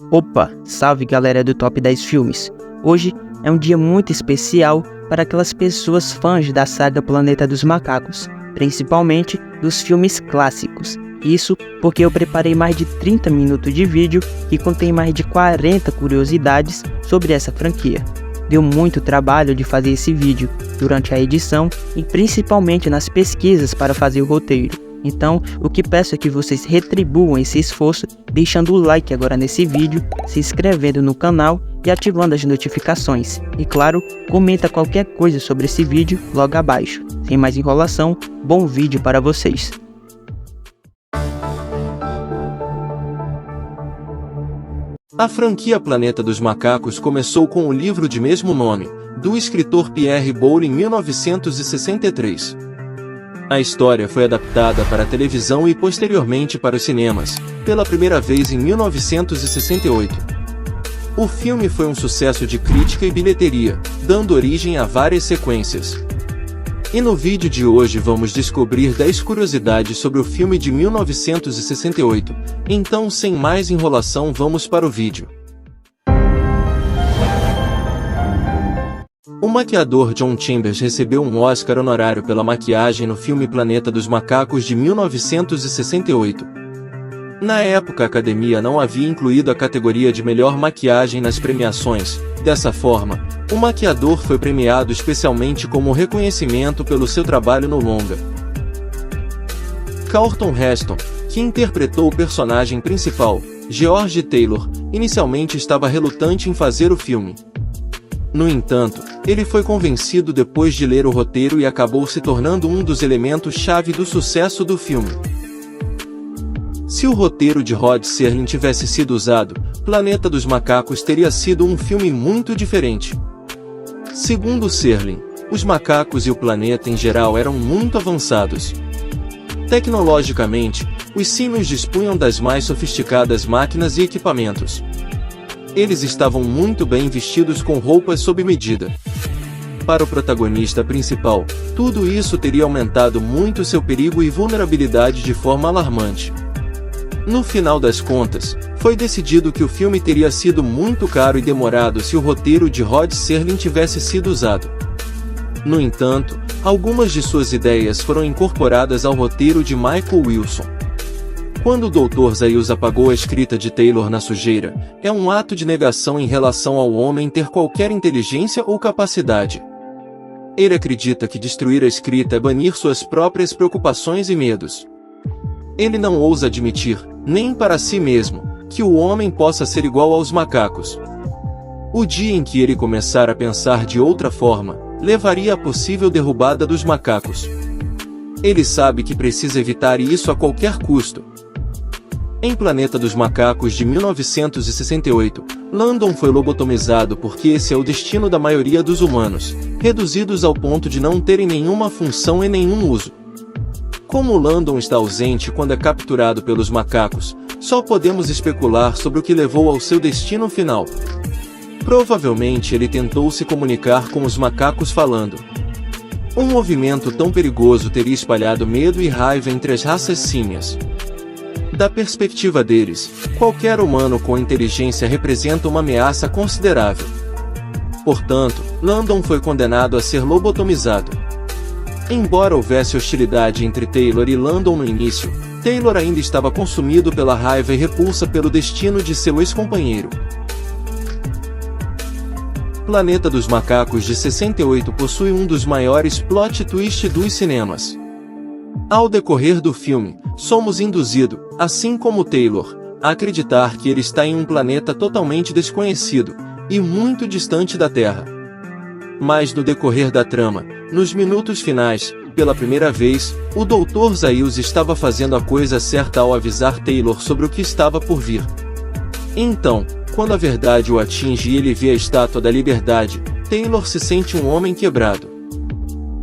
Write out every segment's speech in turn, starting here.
Opa, salve galera do Top 10 Filmes! Hoje é um dia muito especial para aquelas pessoas fãs da saga Planeta dos Macacos, principalmente dos filmes clássicos. Isso porque eu preparei mais de 30 minutos de vídeo que contém mais de 40 curiosidades sobre essa franquia. Deu muito trabalho de fazer esse vídeo durante a edição e principalmente nas pesquisas para fazer o roteiro. Então, o que peço é que vocês retribuam esse esforço deixando o like agora nesse vídeo, se inscrevendo no canal e ativando as notificações. E claro, comenta qualquer coisa sobre esse vídeo logo abaixo. Sem mais enrolação, bom vídeo para vocês! A franquia Planeta dos Macacos começou com o livro de mesmo nome, do escritor Pierre Boulle em 1963. A história foi adaptada para a televisão e posteriormente para os cinemas, pela primeira vez em 1968. O filme foi um sucesso de crítica e bilheteria, dando origem a várias sequências. E no vídeo de hoje vamos descobrir 10 curiosidades sobre o filme de 1968, então sem mais enrolação vamos para o vídeo. O maquiador John Chambers recebeu um Oscar honorário pela maquiagem no filme Planeta dos Macacos de 1968. Na época a academia não havia incluído a categoria de melhor maquiagem nas premiações. Dessa forma, o maquiador foi premiado especialmente como reconhecimento pelo seu trabalho no longa. Charlton Heston, que interpretou o personagem principal, George Taylor, inicialmente estava relutante em fazer o filme. No entanto, ele foi convencido depois de ler o roteiro e acabou se tornando um dos elementos-chave do sucesso do filme. Se o roteiro de Rod Serling tivesse sido usado, Planeta dos Macacos teria sido um filme muito diferente. Segundo Serling, os macacos e o planeta em geral eram muito avançados. Tecnologicamente, os símios dispunham das mais sofisticadas máquinas e equipamentos. Eles estavam muito bem vestidos com roupas sob medida. Para o protagonista principal, tudo isso teria aumentado muito seu perigo e vulnerabilidade de forma alarmante. No final das contas, foi decidido que o filme teria sido muito caro e demorado se o roteiro de Rod Serling tivesse sido usado. No entanto, algumas de suas ideias foram incorporadas ao roteiro de Michael Wilson. Quando o Dr. Zaius apagou a escrita de Taylor na sujeira, é um ato de negação em relação ao homem ter qualquer inteligência ou capacidade. Ele acredita que destruir a escrita é banir suas próprias preocupações e medos. Ele não ousa admitir, nem para si mesmo, que o homem possa ser igual aos macacos. O dia em que ele começar a pensar de outra forma, levaria à possível derrubada dos macacos. Ele sabe que precisa evitar isso a qualquer custo. Em Planeta dos Macacos de 1968, Landon foi lobotomizado porque esse é o destino da maioria dos humanos, reduzidos ao ponto de não terem nenhuma função e nenhum uso. Como Landon está ausente quando é capturado pelos macacos, só podemos especular sobre o que levou ao seu destino final. Provavelmente ele tentou se comunicar com os macacos falando. Um movimento tão perigoso teria espalhado medo e raiva entre as raças símias. Da perspectiva deles, qualquer humano com inteligência representa uma ameaça considerável. Portanto, Landon foi condenado a ser lobotomizado. Embora houvesse hostilidade entre Taylor e Landon no início, Taylor ainda estava consumido pela raiva e repulsa pelo destino de seu ex-companheiro. Planeta dos Macacos de 68 possui um dos maiores plot twists dos cinemas. Ao decorrer do filme, somos induzidos, assim como Taylor, a acreditar que ele está em um planeta totalmente desconhecido e muito distante da Terra. Mas no decorrer da trama, nos minutos finais, pela primeira vez, o Dr. Zaius estava fazendo a coisa certa ao avisar Taylor sobre o que estava por vir. Então, quando a verdade o atinge e ele vê a Estátua da Liberdade, Taylor se sente um homem quebrado.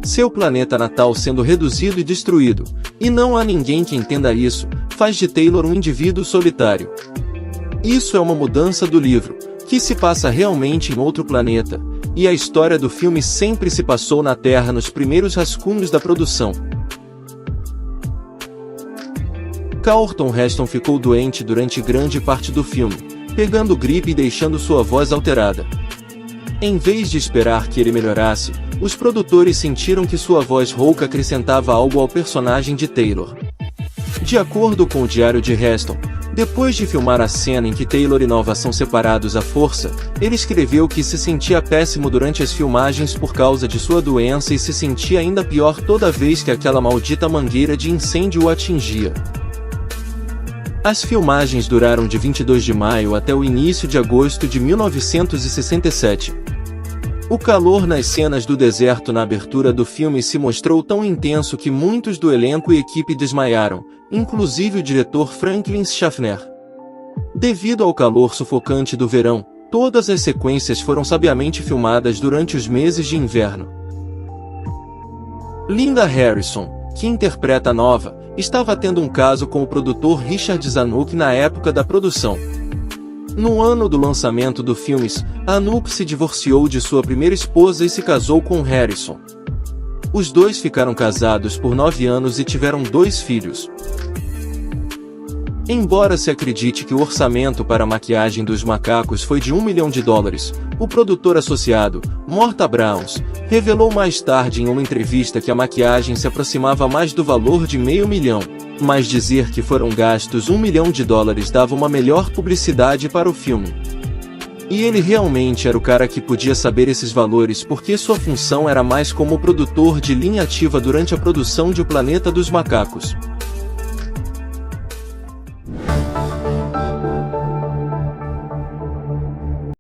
Seu planeta natal sendo reduzido e destruído, e não há ninguém que entenda isso, faz de Taylor um indivíduo solitário. Isso é uma mudança do livro, que se passa realmente em outro planeta, e a história do filme sempre se passou na Terra nos primeiros rascunhos da produção. Charlton Heston ficou doente durante grande parte do filme, pegando gripe e deixando sua voz alterada. Em vez de esperar que ele melhorasse, os produtores sentiram que sua voz rouca acrescentava algo ao personagem de Taylor. De acordo com o diário de Heston, depois de filmar a cena em que Taylor e Nova são separados à força, ele escreveu que se sentia péssimo durante as filmagens por causa de sua doença e se sentia ainda pior toda vez que aquela maldita mangueira de incêndio o atingia. As filmagens duraram de 22 de maio até o início de agosto de 1967. O calor nas cenas do deserto na abertura do filme se mostrou tão intenso que muitos do elenco e equipe desmaiaram, inclusive o diretor Franklin Schaffner. Devido ao calor sufocante do verão, todas as sequências foram sabiamente filmadas durante os meses de inverno. Linda Harrison, que interpreta a Nova, estava tendo um caso com o produtor Richard Zanuck na época da produção. No ano do lançamento do filme, Zanuck se divorciou de sua primeira esposa e se casou com Harrison. Os dois ficaram casados por 9 anos e tiveram 2 filhos. Embora se acredite que o orçamento para a maquiagem dos macacos foi de $1 milhão, o produtor associado, Morta Browns, revelou mais tarde em uma entrevista que a maquiagem se aproximava mais do valor de $500 mil, mas dizer que foram gastos $1 milhão dava uma melhor publicidade para o filme. E ele realmente era o cara que podia saber esses valores porque sua função era mais como produtor de linha ativa durante a produção de O Planeta dos Macacos.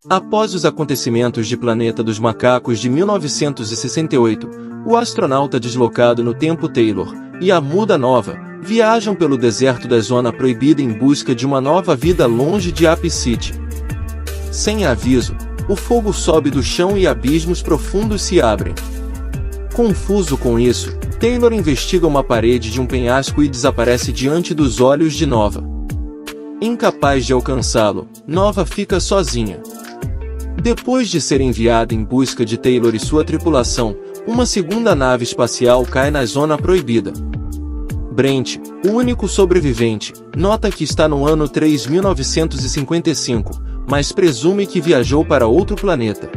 Após os acontecimentos de Planeta dos Macacos de 1968, o astronauta deslocado no tempo Taylor e a muda Nova viajam pelo deserto da Zona Proibida em busca de uma nova vida longe de Ape City. Sem aviso, o fogo sobe do chão e abismos profundos se abrem. Confuso com isso, Taylor investiga uma parede de um penhasco e desaparece diante dos olhos de Nova. Incapaz de alcançá-lo, Nova fica sozinha. Depois de ser enviada em busca de Taylor e sua tripulação, uma segunda nave espacial cai na Zona Proibida. Brent, o único sobrevivente, nota que está no ano 3955, mas presume que viajou para outro planeta.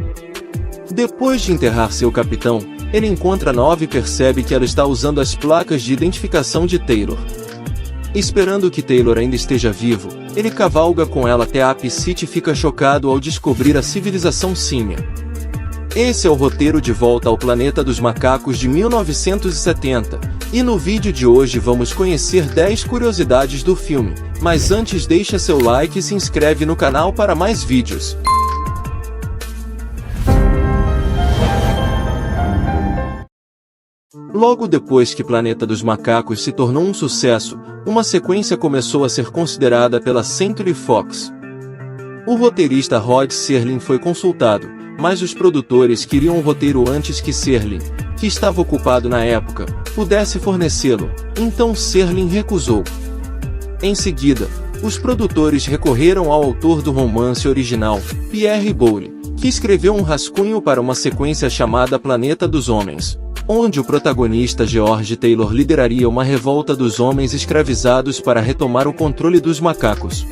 Depois de enterrar seu capitão, ele encontra Nova e percebe que ela está usando as placas de identificação de Taylor. Esperando que Taylor ainda esteja vivo, ele cavalga com ela até Ape City e fica chocado ao descobrir a civilização símia. Esse é o roteiro de Volta ao Planeta dos Macacos de 1970, e no vídeo de hoje vamos conhecer 10 curiosidades do filme, mas antes deixa seu like e se inscreve no canal para mais vídeos. Logo depois que Planeta dos Macacos se tornou um sucesso, uma sequência começou a ser considerada pela Century Fox. O roteirista Rod Serling foi consultado, mas os produtores queriam um roteiro antes que Serling, que estava ocupado na época, pudesse fornecê-lo, então Serling recusou. Em seguida, os produtores recorreram ao autor do romance original, Pierre Boulle, que escreveu um rascunho para uma sequência chamada Planeta dos Homens, onde o protagonista George Taylor lideraria uma revolta dos homens escravizados para retomar o controle dos macacos,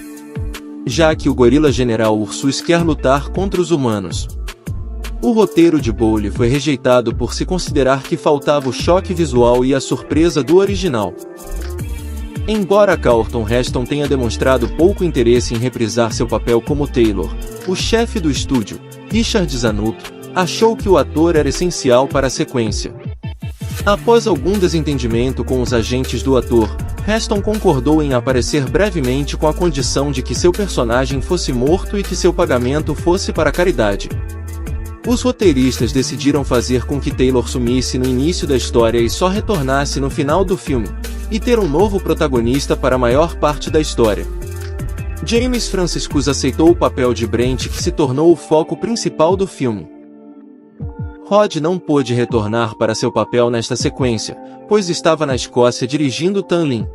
já que o gorila general Ursus quer lutar contra os humanos. O roteiro de Boulle foi rejeitado por se considerar que faltava o choque visual e a surpresa do original. Embora Charlton Heston tenha demonstrado pouco interesse em reprisar seu papel como Taylor, o chefe do estúdio, Richard Zanuck, achou que o ator era essencial para a sequência. Após algum desentendimento com os agentes do ator, Heston concordou em aparecer brevemente com a condição de que seu personagem fosse morto e que seu pagamento fosse para caridade. Os roteiristas decidiram fazer com que Taylor sumisse no início da história e só retornasse no final do filme, e ter um novo protagonista para a maior parte da história. James Franciscus aceitou o papel de Brent, que se tornou o foco principal do filme. Rod não pôde retornar para seu papel nesta sequência, pois estava na Escócia dirigindo Tanlin.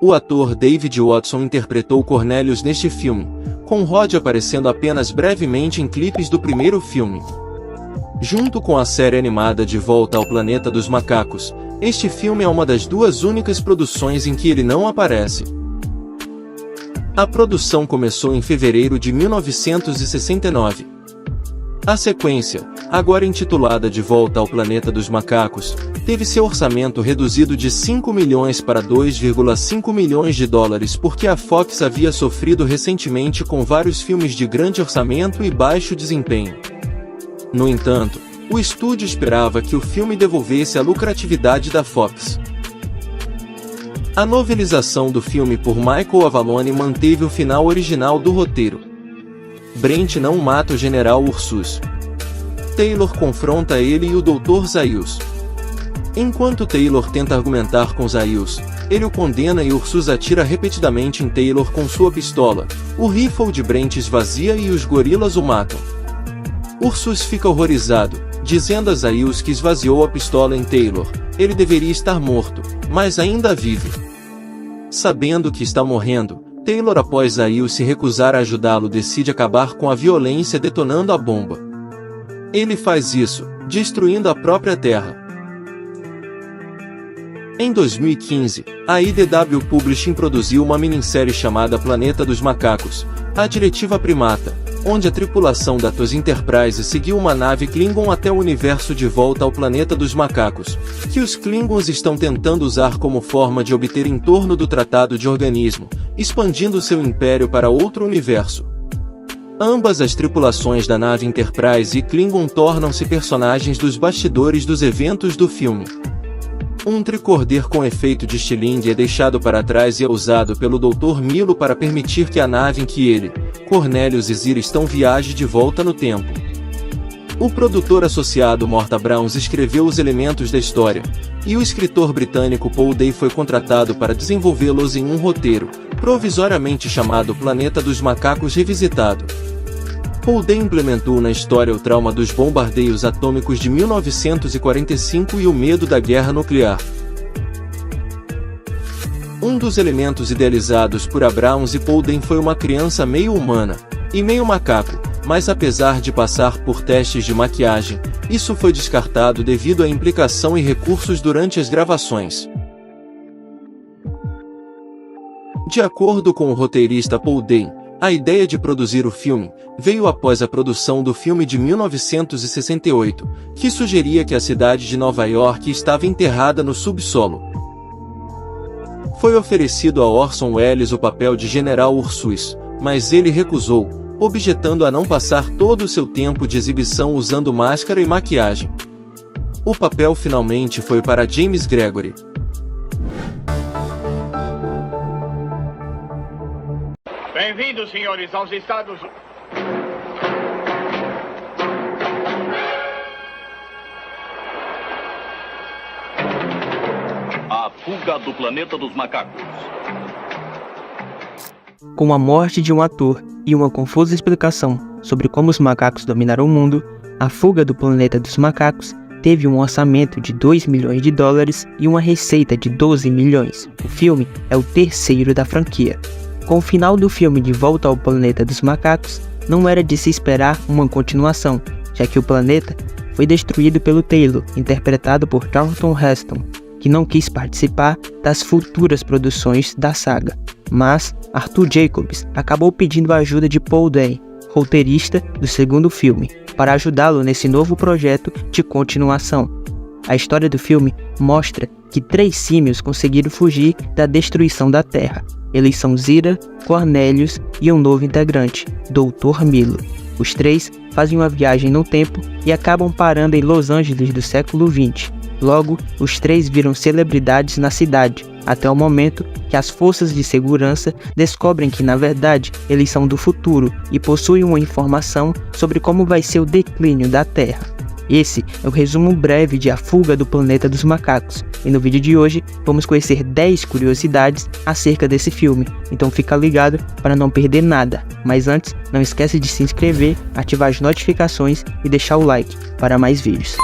O ator David Watson interpretou Cornelius neste filme, com Rod aparecendo apenas brevemente em clipes do primeiro filme. Junto com a série animada De Volta ao Planeta dos Macacos, este filme é uma das 2 únicas produções em que ele não aparece. A produção começou em fevereiro de 1969. A sequência, agora intitulada De Volta ao Planeta dos Macacos, teve seu orçamento reduzido de 5 milhões para 2,5 milhões de dólares porque a Fox havia sofrido recentemente com vários filmes de grande orçamento e baixo desempenho. No entanto, o estúdio esperava que o filme devolvesse a lucratividade da Fox. A novelização do filme por Michael Avallone manteve o final original do roteiro. Brent não mata o General Ursus. Taylor confronta ele e o Dr. Zaius. Enquanto Taylor tenta argumentar com Zaius, ele o condena e Ursus atira repetidamente em Taylor com sua pistola. O rifle de Brent esvazia e os gorilas o matam. Ursus fica horrorizado, dizendo a Zaius que esvaziou a pistola em Taylor. Ele deveria estar morto, mas ainda vive. Sabendo que está morrendo, Taylor, após Zaius se recusar a ajudá-lo, decide acabar com a violência detonando a bomba. Ele faz isso, destruindo a própria Terra. Em 2015, a IDW Publishing produziu uma minissérie chamada Planeta dos Macacos, a Diretiva Primata, onde a tripulação da TOS Enterprise seguiu uma nave Klingon até o universo De Volta ao Planeta dos Macacos, que os Klingons estão tentando usar como forma de obter em torno do Tratado de Organismo, expandindo seu império para outro universo. Ambas as tripulações da nave Enterprise e Klingon tornam-se personagens dos bastidores dos eventos do filme. Um tricorder com efeito de estilingue é deixado para trás e é usado pelo Dr. Milo para permitir que a nave em que ele, Cornelius e Zira estão viaje de volta no tempo. O produtor associado Morta Browns escreveu os elementos da história, e o escritor britânico Paul Day foi contratado para desenvolvê-los em um roteiro, provisoriamente chamado Planeta dos Macacos Revisitado. Paul Day implementou na história o trauma dos bombardeios atômicos de 1945 e o medo da guerra nuclear. Um dos elementos idealizados por Abrams e Paul Day foi uma criança meio humana e meio macaco, mas apesar de passar por testes de maquiagem, isso foi descartado devido à implicação e recursos durante as gravações. De acordo com o roteirista Paul Day, a ideia de produzir o filme veio após a produção do filme de 1968, que sugeria que a cidade de Nova York estava enterrada no subsolo. Foi oferecido a Orson Welles o papel de General Ursus, mas ele recusou, objetando a não passar todo o seu tempo de exibição usando máscara e maquiagem. O papel finalmente foi para James Gregory. Bem-vindos, senhores, aos Estados Unidos. A fuga do planeta dos macacos. Com a morte de um ator e uma confusa explicação sobre como os macacos dominaram o mundo, A Fuga do Planeta dos Macacos teve um orçamento de 2 milhões de dólares e uma receita de 12 milhões. O filme é o terceiro da franquia. Com o final do filme De Volta ao Planeta dos Macacos, não era de se esperar uma continuação, já que o planeta foi destruído pelo Taylor, interpretado por Charlton Heston, que não quis participar das futuras produções da saga. Mas Arthur Jacobs acabou pedindo a ajuda de Paul Day, roteirista do segundo filme, para ajudá-lo nesse novo projeto de continuação. A história do filme mostra que 3 símios conseguiram fugir da destruição da Terra. Eles são Zira, Cornelius e um novo integrante, Dr. Milo. Os 3 fazem uma viagem no tempo e acabam parando em Los Angeles do século XX. Logo, os 3 viram celebridades na cidade, até o momento que as forças de segurança descobrem que, na verdade, eles são do futuro e possuem uma informação sobre como vai ser o declínio da Terra. Esse é o resumo breve de A Fuga do Planeta dos Macacos, e no vídeo de hoje vamos conhecer 10 curiosidades acerca desse filme, então fica ligado para não perder nada. Mas antes, não esquece de se inscrever, ativar as notificações e deixar o like para mais vídeos.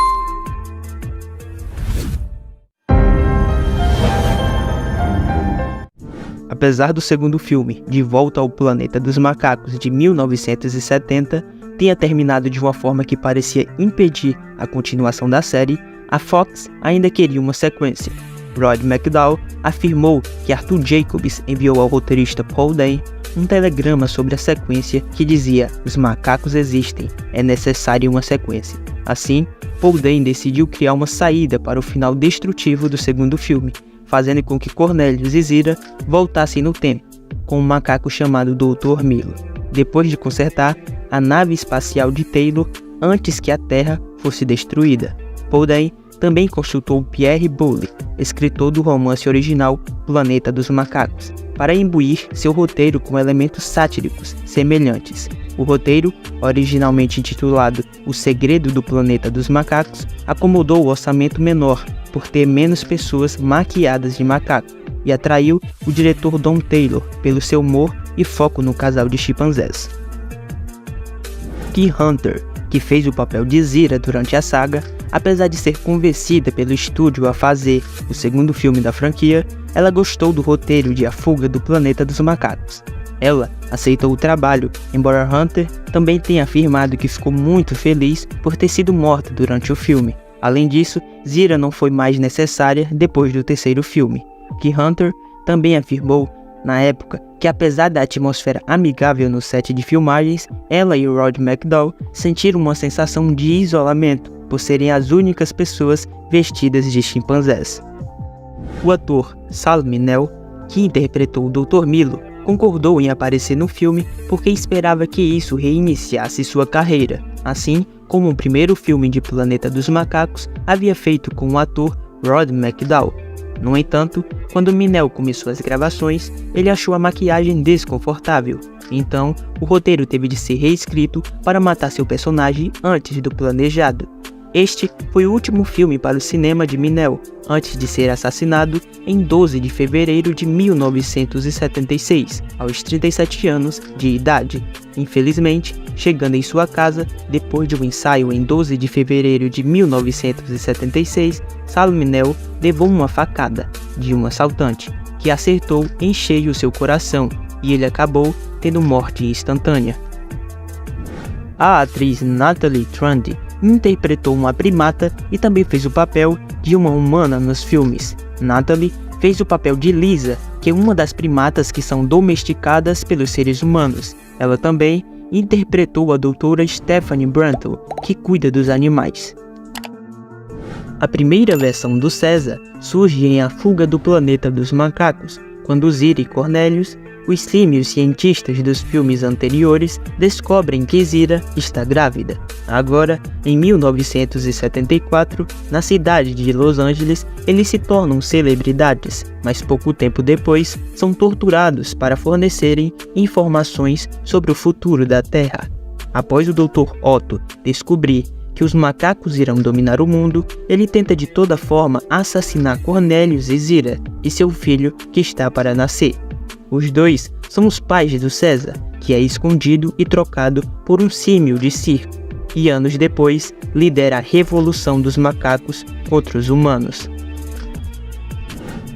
Apesar do segundo filme, De Volta ao Planeta dos Macacos, de 1970, tenha terminado de uma forma que parecia impedir a continuação da série, a Fox ainda queria uma sequência. Rod McDowall afirmou que Arthur Jacobs enviou ao roteirista Paul Day um telegrama sobre a sequência que dizia: os macacos existem, é necessária uma sequência. Assim, Paul Dano decidiu criar uma saída para o final destrutivo do segundo filme, fazendo com que Cornelius e Zira voltassem no tempo, com um macaco chamado Dr. Milo, depois de consertar a nave espacial de Taylor antes que a Terra fosse destruída. Paul Dano também consultou Pierre Boulle, escritor do romance original Planeta dos Macacos, para imbuir seu roteiro com elementos sátíricos semelhantes. O roteiro, originalmente intitulado O Segredo do Planeta dos Macacos, acomodou o orçamento menor por ter menos pessoas maquiadas de macaco e atraiu o diretor Don Taylor pelo seu humor e foco no casal de chimpanzés. Kay Hunter, que fez o papel de Zira durante a saga, apesar de ser convencida pelo estúdio a fazer o segundo filme da franquia, ela gostou do roteiro de A Fuga do Planeta dos Macacos. Ela aceitou o trabalho, embora Hunter também tenha afirmado que ficou muito feliz por ter sido morta durante o filme. Além disso, Zira não foi mais necessária depois do terceiro filme. Kay Hunter também afirmou, na época, que apesar da atmosfera amigável no set de filmagens, ela e o Rod McDowall sentiram uma sensação de isolamento por serem as únicas pessoas vestidas de chimpanzés. O ator Salim Nel, que interpretou o Dr. Milo, concordou em aparecer no filme porque esperava que isso reiniciasse sua carreira, assim como o primeiro filme de Planeta dos Macacos havia feito com o ator Rod McDowall. No entanto, quando Minel começou as gravações, ele achou a maquiagem desconfortável, então o roteiro teve de ser reescrito para matar seu personagem antes do planejado. Este foi o último filme para o cinema de Minel, antes de ser assassinado em 12 de fevereiro de 1976, aos 37 anos de idade. Infelizmente, chegando em sua casa, depois de um ensaio em 12 de fevereiro de 1976, Salim Nel levou uma facada de um assaltante, que acertou em cheio seu coração, e ele acabou tendo morte instantânea. A atriz Natalie Trundy interpretou uma primata e também fez o papel de uma humana nos filmes. Natalie fez o papel de Lisa, que é uma das primatas que são domesticadas pelos seres humanos. Ela também interpretou a doutora Stephanie Brantle, que cuida dos animais. A primeira versão do César surge em A Fuga do Planeta dos Macacos, quando Zira e Cornelius, os símios cientistas dos filmes anteriores, descobrem que Zira está grávida. Agora, em 1974, na cidade de Los Angeles, eles se tornam celebridades, mas pouco tempo depois são torturados para fornecerem informações sobre o futuro da Terra. Após o Dr. Otto descobrir que os macacos irão dominar o mundo, ele tenta de toda forma assassinar Cornelius e Zira e seu filho que está para nascer. Os dois são os pais do César, que é escondido e trocado por um símio de circo, e anos depois lidera a revolução dos macacos contra os humanos.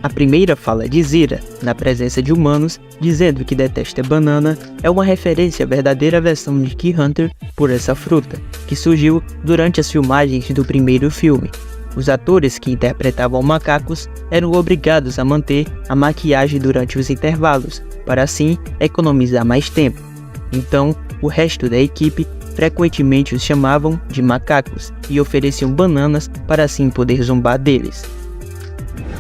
A primeira fala de Zira, na presença de humanos, dizendo que detesta banana, é uma referência à verdadeira versão de Kay Hunter por essa fruta, que surgiu durante as filmagens do primeiro filme. Os atores que interpretavam macacos eram obrigados a manter a maquiagem durante os intervalos, para assim economizar mais tempo. Então, o resto da equipe frequentemente os chamavam de macacos e ofereciam bananas para assim poder zombar deles.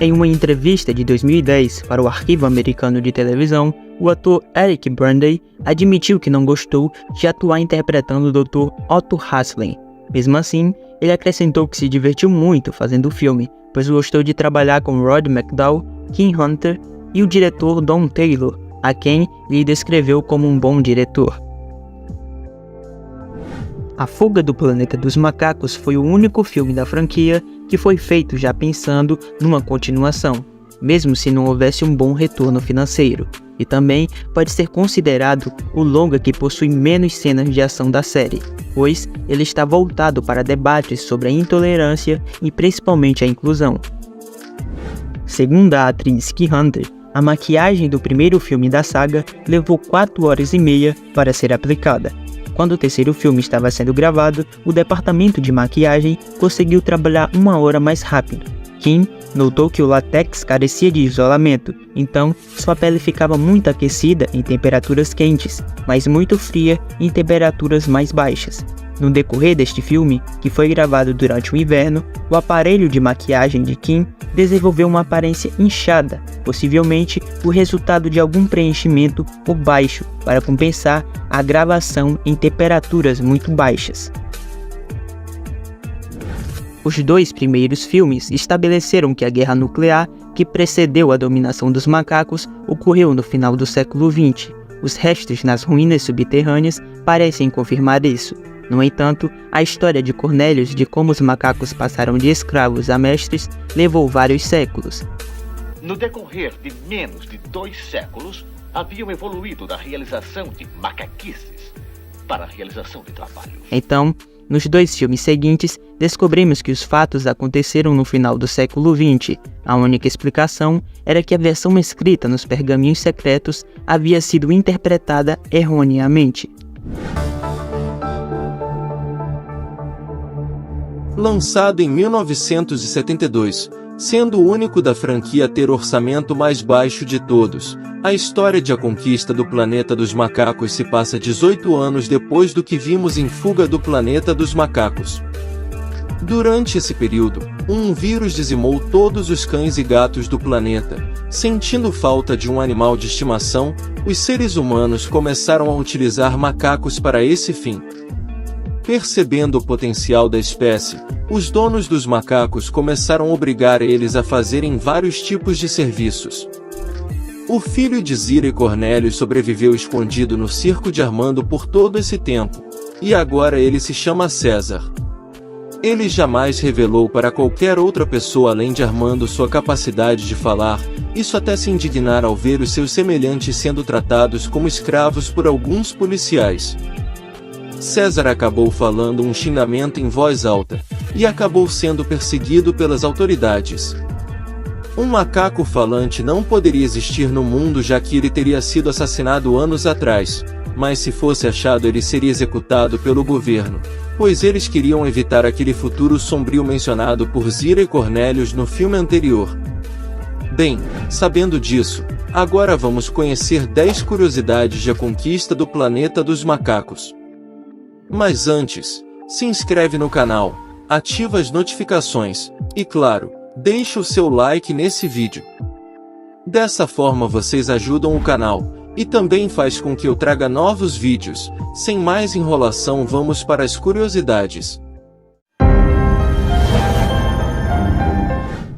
Em uma entrevista de 2010 para o Arquivo Americano de Televisão, o ator Eric Brandy admitiu que não gostou de atuar interpretando o Dr. Otto Haslem. Mesmo assim, ele acrescentou que se divertiu muito fazendo o filme, pois gostou de trabalhar com Rod McDowall, Kay Hunter e o diretor Don Taylor, a quem lhe descreveu como um bom diretor. A Fuga do Planeta dos Macacos foi o único filme da franquia que foi feito já pensando numa continuação, mesmo se não houvesse um bom retorno financeiro, e também pode ser considerado o longa que possui menos cenas de ação da série, pois ele está voltado para debates sobre a intolerância e principalmente a inclusão. Segundo a atriz Kay Hunter, a maquiagem do primeiro filme da saga levou 4 horas e meia para ser aplicada. Quando o terceiro filme estava sendo gravado, o departamento de maquiagem conseguiu trabalhar 1 hora mais rápido. Kim Notou que o látex carecia de isolamento, então sua pele ficava muito aquecida em temperaturas quentes, mas muito fria em temperaturas mais baixas. No decorrer deste filme, que foi gravado durante o inverno, o aparelho de maquiagem de Kim desenvolveu uma aparência inchada, possivelmente o resultado de algum preenchimento por baixo para compensar a gravação em temperaturas muito baixas. Os dois primeiros filmes estabeleceram que a guerra nuclear, que precedeu a dominação dos macacos, ocorreu no final do século XX. Os restos nas ruínas subterrâneas parecem confirmar isso. No entanto, a história de Cornelius de como os macacos passaram de escravos a mestres levou vários séculos. No decorrer de menos de 2 séculos, haviam evoluído da realização de macaquices para a realização de trabalhos. Então, nos dois filmes seguintes, descobrimos que os fatos aconteceram no final do século XX. A única explicação era que a versão escrita nos pergaminhos secretos havia sido interpretada erroneamente. Lançado em 1972, sendo o único da franquia a ter orçamento mais baixo de todos, a história de A Conquista do Planeta dos Macacos se passa 18 anos depois do que vimos em Fuga do Planeta dos Macacos. Durante esse período, um vírus dizimou todos os cães e gatos do planeta. Sentindo falta de um animal de estimação, os seres humanos começaram a utilizar macacos para esse fim. Percebendo o potencial da espécie, os donos dos macacos começaram a obrigar eles a fazerem vários tipos de serviços. O filho de Zira e Cornelius sobreviveu escondido no circo de Armando por todo esse tempo, e agora ele se chama César. Ele jamais revelou para qualquer outra pessoa além de Armando sua capacidade de falar, isso até se indignar ao ver os seus semelhantes sendo tratados como escravos por alguns policiais. César acabou falando um xingamento em voz alta, e acabou sendo perseguido pelas autoridades. Um macaco falante não poderia existir no mundo já que ele teria sido assassinado anos atrás, mas se fosse achado ele seria executado pelo governo, pois eles queriam evitar aquele futuro sombrio mencionado por Zira e Cornelius no filme anterior. Bem, sabendo disso, agora vamos conhecer 10 curiosidades de A Conquista do Planeta dos Macacos. Mas antes, se inscreve no canal, ativa as notificações, e claro, deixe o seu like nesse vídeo. Dessa forma vocês ajudam o canal, e também faz com que eu traga novos vídeos. Sem mais enrolação, vamos para as curiosidades.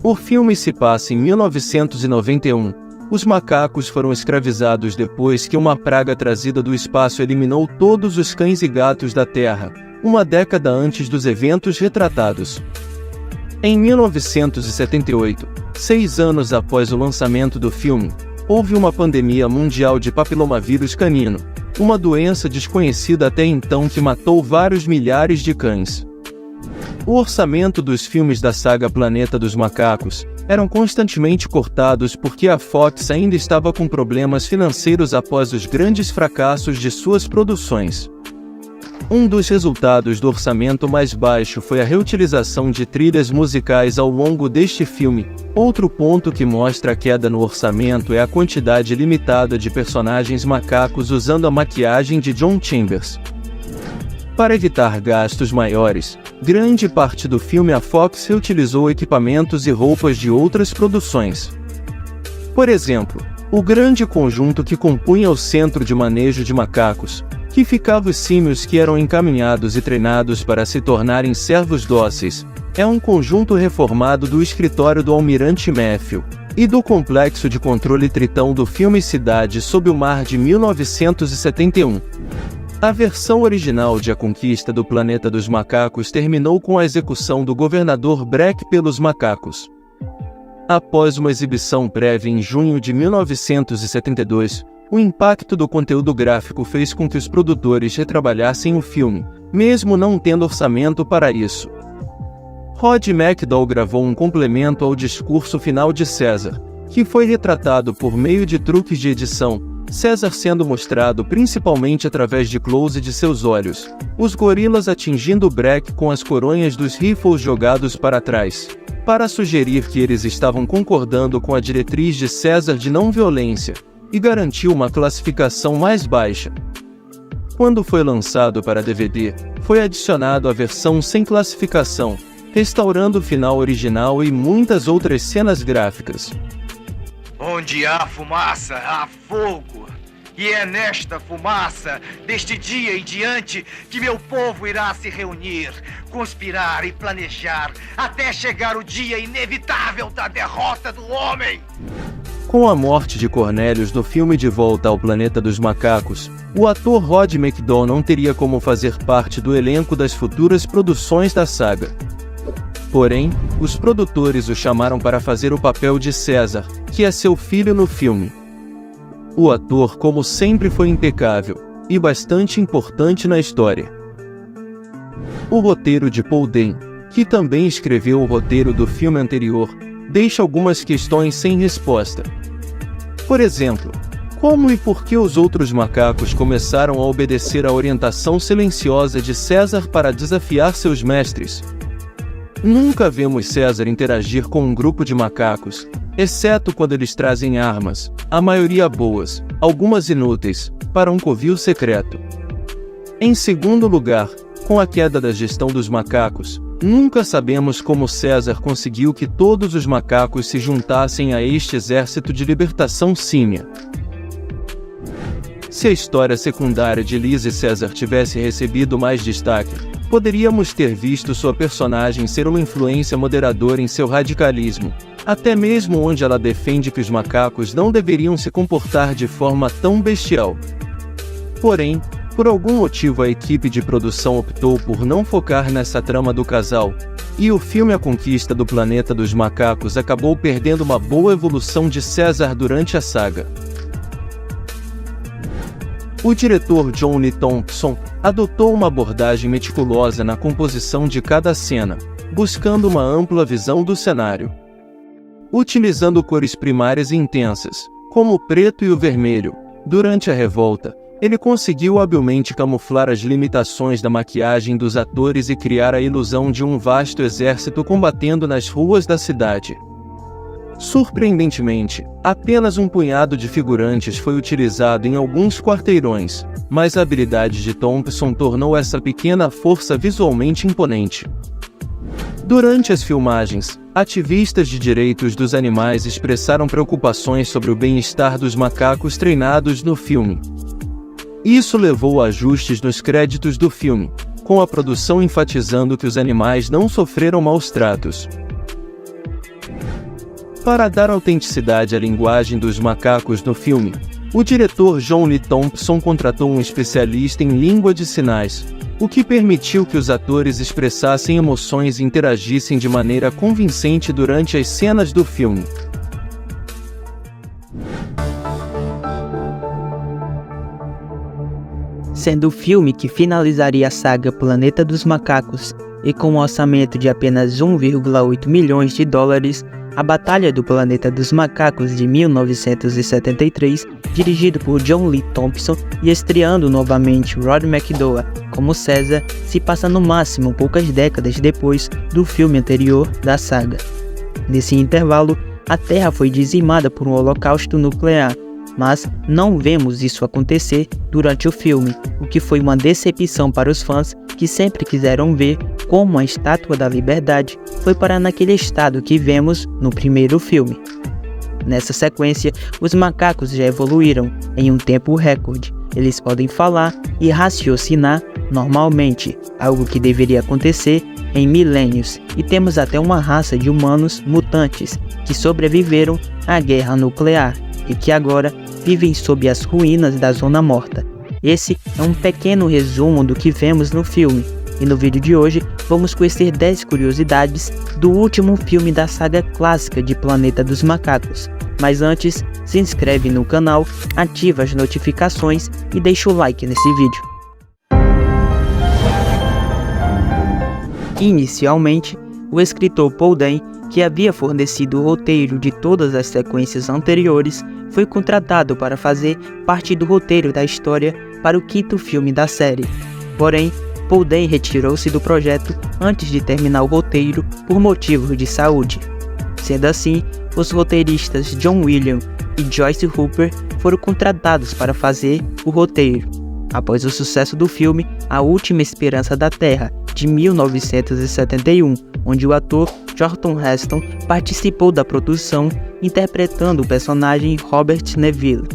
O filme se passa em 1991. Os macacos foram escravizados depois que uma praga trazida do espaço eliminou todos os cães e gatos da Terra, uma década antes dos eventos retratados. Em 1978, 6 anos após o lançamento do filme, houve uma pandemia mundial de papilomavírus canino, uma doença desconhecida até então que matou vários milhares de cães. O orçamento dos filmes da saga Planeta dos Macacos eram constantemente cortados porque a Fox ainda estava com problemas financeiros após os grandes fracassos de suas produções. Um dos resultados do orçamento mais baixo foi a reutilização de trilhas musicais ao longo deste filme. Outro ponto que mostra a queda no orçamento é a quantidade limitada de personagens macacos usando a maquiagem de John Chambers. Para evitar gastos maiores, grande parte do filme a Fox reutilizou equipamentos e roupas de outras produções. Por exemplo, o grande conjunto que compunha o centro de manejo de macacos, que ficava os símios que eram encaminhados e treinados para se tornarem servos dóceis, é um conjunto reformado do escritório do Almirante Matthew e do complexo de controle Tritão do filme Cidade sob o Mar de 1971. A versão original de A Conquista do Planeta dos Macacos terminou com a execução do governador Breck pelos macacos. Após uma exibição prévia em junho de 1972, o impacto do conteúdo gráfico fez com que os produtores retrabalhassem o filme, mesmo não tendo orçamento para isso. Rod McDowall gravou um complemento ao discurso final de César, que foi retratado por meio de truques de edição, César sendo mostrado principalmente através de close de seus olhos, os gorilas atingindo Breck com as coronhas dos rifles jogados para trás, para sugerir que eles estavam concordando com a diretriz de César de não violência, e garantiu uma classificação mais baixa. Quando foi lançado para DVD, foi adicionado a versão sem classificação, restaurando o final original e muitas outras cenas gráficas. Onde há fumaça, há fogo. E é nesta fumaça, deste dia em diante, que meu povo irá se reunir, conspirar e planejar, até chegar o dia inevitável da derrota do homem. Com a morte de Cornelius no filme De Volta ao Planeta dos Macacos, o ator Rod McDowall não teria como fazer parte do elenco das futuras produções da saga. Porém, os produtores o chamaram para fazer o papel de César, que é seu filho no filme. O ator, como sempre, foi impecável, e bastante importante na história. O roteiro de Paul Dehn, que também escreveu o roteiro do filme anterior, deixa algumas questões sem resposta. Por exemplo, como e por que os outros macacos começaram a obedecer à orientação silenciosa de César para desafiar seus mestres? Nunca vemos César interagir com um grupo de macacos, exceto quando eles trazem armas, a maioria boas, algumas inúteis, para um covil secreto. Em segundo lugar, com a queda da gestão dos macacos, nunca sabemos como César conseguiu que todos os macacos se juntassem a este exército de libertação símia. Se a história secundária de Liz e César tivesse recebido mais destaque, poderíamos ter visto sua personagem ser uma influência moderadora em seu radicalismo, até mesmo onde ela defende que os macacos não deveriam se comportar de forma tão bestial. Porém, por algum motivo a equipe de produção optou por não focar nessa trama do casal, e o filme A Conquista do Planeta dos Macacos acabou perdendo uma boa evolução de César durante a saga. O diretor John Lee Thompson adotou uma abordagem meticulosa na composição de cada cena, buscando uma ampla visão do cenário. Utilizando cores primárias e intensas, como o preto e o vermelho, durante a revolta, ele conseguiu habilmente camuflar as limitações da maquiagem dos atores e criar a ilusão de um vasto exército combatendo nas ruas da cidade. Surpreendentemente, apenas um punhado de figurantes foi utilizado em alguns quarteirões, mas a habilidade de Thompson tornou essa pequena força visualmente imponente. Durante as filmagens, ativistas de direitos dos animais expressaram preocupações sobre o bem-estar dos macacos treinados no filme. Isso levou a ajustes nos créditos do filme, com a produção enfatizando que os animais não sofreram maus tratos. Para dar autenticidade à linguagem dos macacos no filme, o diretor John Lee Thompson contratou um especialista em língua de sinais, o que permitiu que os atores expressassem emoções e interagissem de maneira convincente durante as cenas do filme. Sendo o filme que finalizaria a saga Planeta dos Macacos e com um orçamento de apenas 1,8 milhões de dólares, A Batalha do Planeta dos Macacos de 1973, dirigido por John Lee Thompson e estreando novamente Rod McDowall como César, se passa no máximo poucas décadas depois do filme anterior da saga. Nesse intervalo, a Terra foi dizimada por um holocausto nuclear, mas não vemos isso acontecer durante o filme, o que foi uma decepção para os fãs que sempre quiseram ver como a Estátua da Liberdade foi parar naquele estado que vemos no primeiro filme. Nessa sequência, os macacos já evoluíram em um tempo recorde. Eles podem falar e raciocinar normalmente, algo que deveria acontecer em milênios, e temos até uma raça de humanos mutantes que sobreviveram à guerra nuclear e que agora vivem sob as ruínas da Zona Morta. Esse é um pequeno resumo do que vemos no filme, e no vídeo de hoje vamos conhecer 10 curiosidades do último filme da saga clássica de Planeta dos Macacos. Mas antes, se inscreve no canal, ativa as notificações e deixa o like nesse vídeo. Inicialmente, o escritor Paul Dini, que havia fornecido o roteiro de todas as sequências anteriores, foi contratado para fazer parte do roteiro da história para o 5º filme da série. Porém, Paul Dini retirou-se do projeto antes de terminar o roteiro por motivos de saúde. Sendo assim, os roteiristas John Williams e Joyce Hooper foram contratados para fazer o roteiro. Após o sucesso do filme A Última Esperança da Terra, de 1971, onde o ator Charlton Heston participou da produção, interpretando o personagem Robert Neville.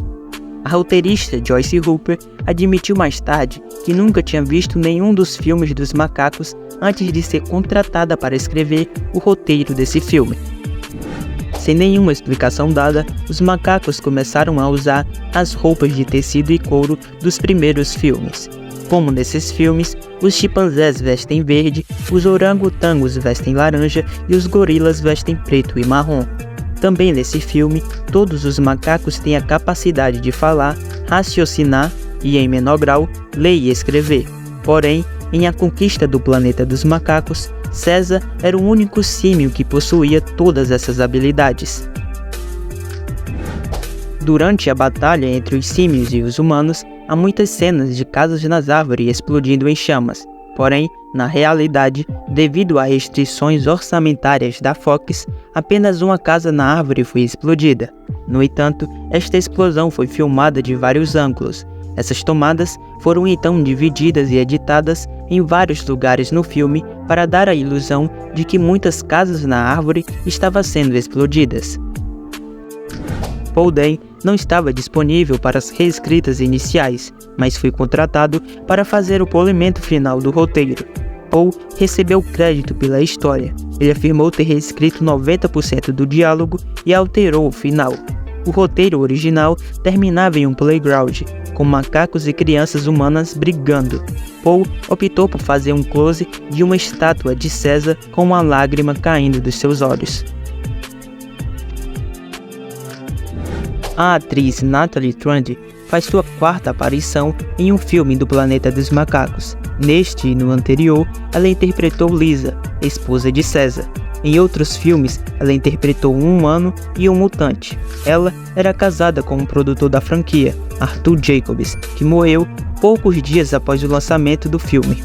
A roteirista Joyce Hooper admitiu mais tarde que nunca tinha visto nenhum dos filmes dos macacos antes de ser contratada para escrever o roteiro desse filme. Sem nenhuma explicação dada, os macacos começaram a usar as roupas de tecido e couro dos primeiros filmes. Como nesses filmes, os chimpanzés vestem verde, os orangotangos vestem laranja e os gorilas vestem preto e marrom. Também nesse filme, todos os macacos têm a capacidade de falar, raciocinar e, em menor grau, ler e escrever. Porém, em A Conquista do Planeta dos Macacos, César era o único símio que possuía todas essas habilidades. Durante a batalha entre os símios e os humanos, há muitas cenas de casas nas árvores explodindo em chamas. Porém, na realidade, devido a restrições orçamentárias da Fox, apenas uma casa na árvore foi explodida. No entanto, esta explosão foi filmada de vários ângulos. Essas tomadas foram então divididas e editadas em vários lugares no filme para dar a ilusão de que muitas casas na árvore estavam sendo explodidas. Paul Dini não estava disponível para as reescritas iniciais, mas foi contratado para fazer o polimento final do roteiro. Paul recebeu crédito pela história. Ele afirmou ter reescrito 90% do diálogo e alterou o final. O roteiro original terminava em um playground, com macacos e crianças humanas brigando. Paul optou por fazer um close de uma estátua de César com uma lágrima caindo dos seus olhos. A atriz Natalie Trund faz sua 4ª aparição em um filme do Planeta dos Macacos. Neste e no anterior, ela interpretou Lisa, esposa de César. Em outros filmes, ela interpretou um humano e um mutante. Ela era casada com um produtor da franquia, Arthur Jacobs, que morreu poucos dias após o lançamento do filme.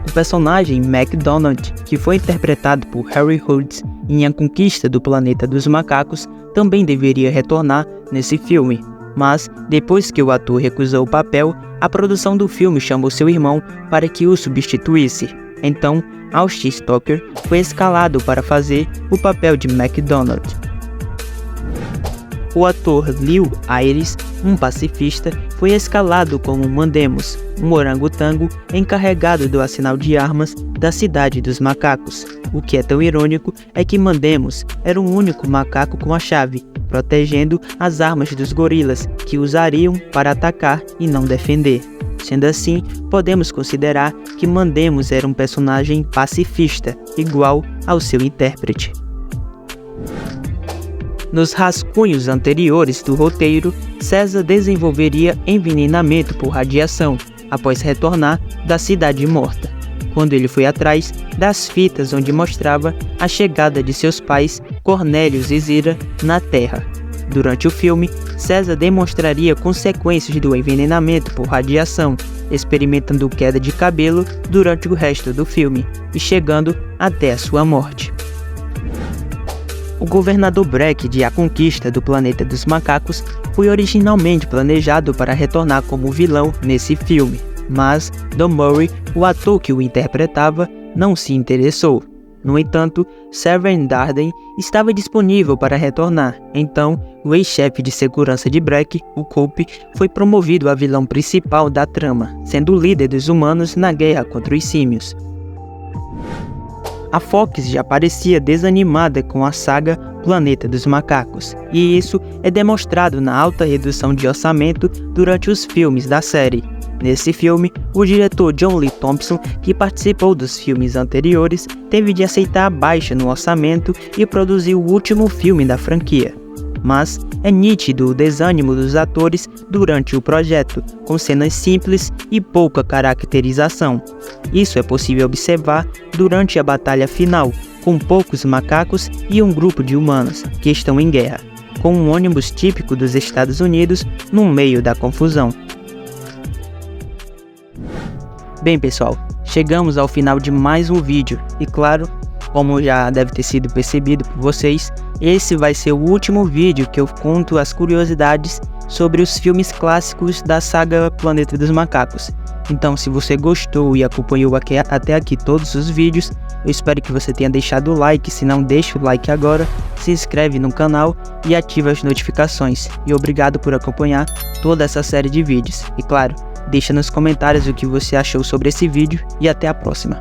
O personagem McDonald, que foi interpretado por Harry Hughes em A Conquista do Planeta dos Macacos, também deveria retornar nesse filme, mas depois que o ator recusou o papel, a produção do filme chamou seu irmão para que o substituísse. Então, Austin Stoker foi escalado para fazer o papel de McDonald. O ator Lil Ayres, um pacifista, foi escalado como Mandemos, um orangotango encarregado do arsenal de armas da Cidade dos Macacos. O que é tão irônico é que Mandemos era o único macaco com a chave, protegendo as armas dos gorilas, que usariam para atacar e não defender. Sendo assim, podemos considerar que Mandemos era um personagem pacifista, igual ao seu intérprete. Nos rascunhos anteriores do roteiro, César desenvolveria envenenamento por radiação, após retornar da Cidade Morta, quando ele foi atrás das fitas onde mostrava a chegada de seus pais, Cornélios e Zira, na Terra. Durante o filme, César demonstraria consequências do envenenamento por radiação, experimentando queda de cabelo durante o resto do filme e chegando até a sua morte. O governador Breck de A Conquista do Planeta dos Macacos foi originalmente planejado para retornar como vilão nesse filme, mas Don Murray, o ator que o interpretava, não se interessou. No entanto, Severn Darden estava disponível para retornar, então o ex-chefe de segurança de Breck, o Cope, foi promovido a vilão principal da trama, sendo o líder dos humanos na guerra contra os símios. A Fox já parecia desanimada com a saga Planeta dos Macacos, e isso é demonstrado na alta redução de orçamento durante os filmes da série. Nesse filme, o diretor John Lee Thompson, que participou dos filmes anteriores, teve de aceitar a baixa no orçamento e produzir o último filme da franquia. mas é nítido o desânimo dos atores durante o projeto, com cenas simples e pouca caracterização. Isso é possível observar durante a batalha final, com poucos macacos e um grupo de humanos que estão em guerra, com um ônibus típico dos Estados Unidos no meio da confusão. Bem pessoal, chegamos ao final de mais um vídeo e claro, como já deve ter sido percebido por vocês, esse vai ser o último vídeo que eu conto as curiosidades sobre os filmes clássicos da saga Planeta dos Macacos. Então se você gostou e acompanhou até aqui todos os vídeos, eu espero que você tenha deixado o like. Se não, deixa o like agora, se inscreve no canal e ativa as notificações. E obrigado por acompanhar toda essa série de vídeos. E claro, deixa nos comentários o que você achou sobre esse vídeo e até a próxima.